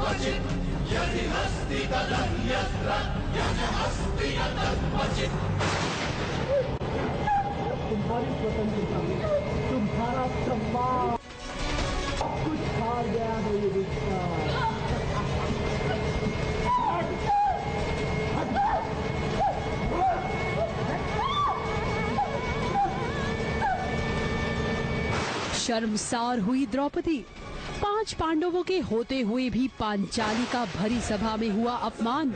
क्वचित् यदि अस्ति तदन्यत्र यदस्ति तत्क्वचित्। तुम्हारी स्वतंत्रता, तुम्हारा सम्मान कुछ हार गया है ये विश्वास। शर्मसार हुई द्रौपदी। 5 पांडवों के होते हुए भी पांचाली का भरी सभा में हुआ अपमान।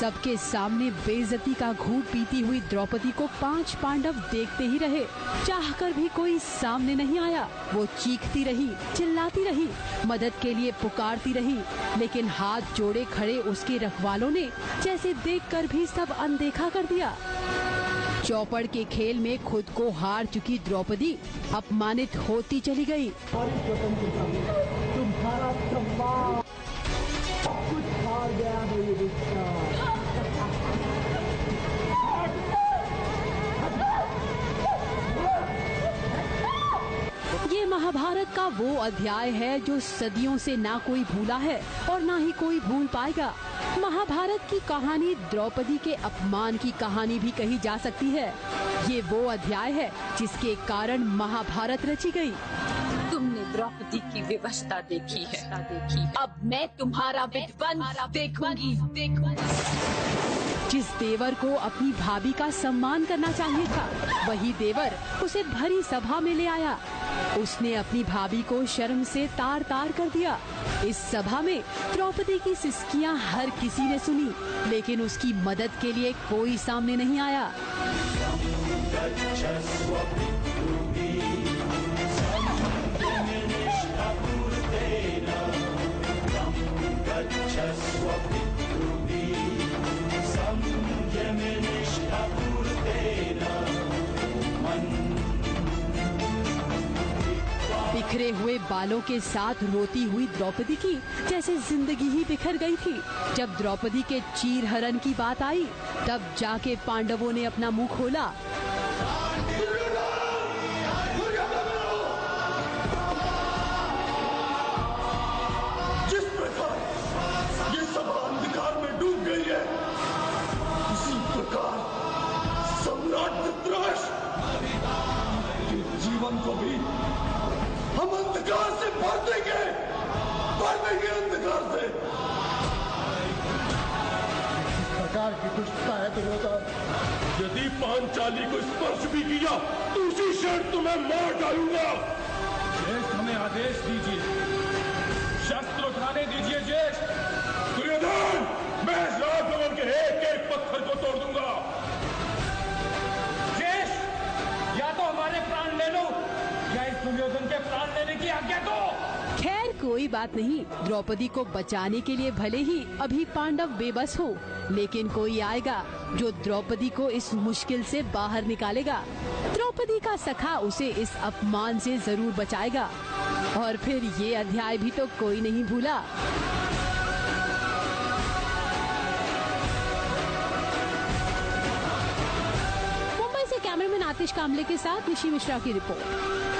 सबके सामने बेइज्जती का घूंट पीती हुई द्रौपदी को 5 पांडव देखते ही रहे। चाहकर भी कोई सामने नहीं आया। वो चीखती रही, चिल्लाती रही, मदद के लिए पुकारती रही, लेकिन हाथ जोड़े खड़े उसके रखवालों ने जैसे देखकर भी सब अनदेखा कर दिया। चौपड़ के खेल में खुद को हार चुकी द्रौपदी अपमानित होती चली गई। तुम्हारा सम्मान कुछ हार गया है ये विश्वास। ये महाभारत का वो अध्याय है जो सदियों से ना कोई भूला है और ना ही कोई भूल पाएगा। महाभारत की कहानी द्रौपदी के अपमान की कहानी भी कही जा सकती है। ये वो अध्याय है जिसके कारण महाभारत रची गई। तुमने द्रौपदी की विवशता देखी है, अब मैं तुम्हारा विध्वंस देखूंगी। जिस देवर को अपनी भाभी का सम्मान करना चाहिए था, वही देवर उसे भरी सभा में ले आया। उसने अपनी भाभी को शर्म से तार तार कर दिया। इस सभा में द्रौपदी की सिसकियां हर किसी ने सुनी, लेकिन उसकी मदद के लिए कोई सामने नहीं आया। बिखरे हुए बालों के साथ रोती हुई द्रौपदी की जैसे जिंदगी ही बिखर गई थी। जब द्रौपदी के चीर हरण की बात आई, तब जाके पांडवों ने अपना मुंह खोला। जिस प्रकार ये सभा अंधकार में डूब गई है, उसी प्रकार सम्राट धृतराष्ट्र के जीवन को भी हम अंधकार से भर देंगे अंधकार से। इस प्रकार की दुष्टता है दुर्योधन। यदि पांचाली को स्पर्श भी किया तो उसी क्षण तुम्हें मार डालूंगा। ज्येष्ठ, हमें आदेश दीजिए, शस्त्र उठाने दीजिए। ज्येष्ठ दुर्योधन, मैं इस राजभवन के एक एक पत्थर को तोड़ दूंगा। ज्येष्ठ, या तो हमारे प्राण ले लो या इस दुर्योधन के प्राण लेने की आज्ञा दो। खैर कोई बात नहीं। द्रौपदी को बचाने के लिए भले ही अभी पांडव बेबस हो, लेकिन कोई आएगा जो द्रौपदी को इस मुश्किल से बाहर निकालेगा। द्रौपदी का सखा उसे इस अपमान से जरूर बचाएगा। और फिर ये अध्याय भी तो कोई नहीं भूला। मुंबई से कैमरामैन आतिश कामले के साथ निशी मिश्रा की रिपोर्ट।